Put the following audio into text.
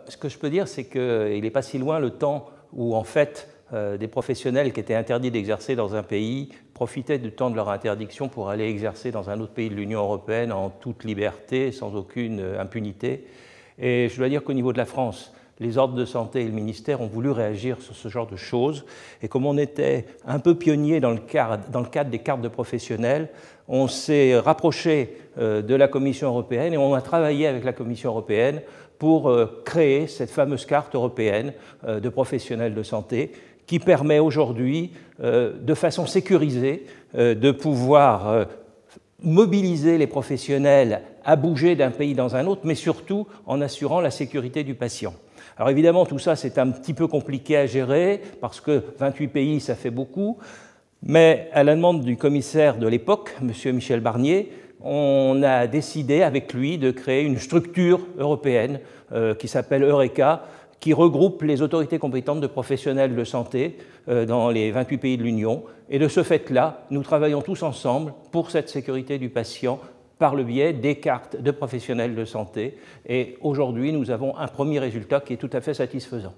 Ce que je peux dire, c'est qu'il n'est pas si loin le temps où, en fait, des professionnels qui étaient interdits d'exercer dans un pays profitaient du temps de leur interdiction pour aller exercer dans un autre pays de l'Union européenne en toute liberté, sans aucune impunité. Et je dois dire qu'au niveau de la France, les ordres de santé et le ministère ont voulu réagir sur ce genre de choses. Et comme on était un peu pionnier dans le cadre des cartes de professionnels, on s'est rapproché de la Commission européenne et on a travaillé avec la Commission européenne pour créer cette fameuse carte européenne de professionnels de santé qui permet aujourd'hui, de façon sécurisée, de pouvoir mobiliser les professionnels à bouger d'un pays dans un autre, mais surtout en assurant la sécurité du patient. Alors évidemment, tout ça, c'est un petit peu compliqué à gérer, parce que 28 pays, ça fait beaucoup, mais à la demande du commissaire de l'époque, M. Michel Barnier, on a décidé avec lui de créer une structure européenne qui s'appelle Eureka, qui regroupe les autorités compétentes de professionnels de santé dans les 28 pays de l'Union. Et de ce fait-là, nous travaillons tous ensemble pour cette sécurité du patient par le biais des cartes de professionnels de santé. Et aujourd'hui, nous avons un premier résultat qui est tout à fait satisfaisant.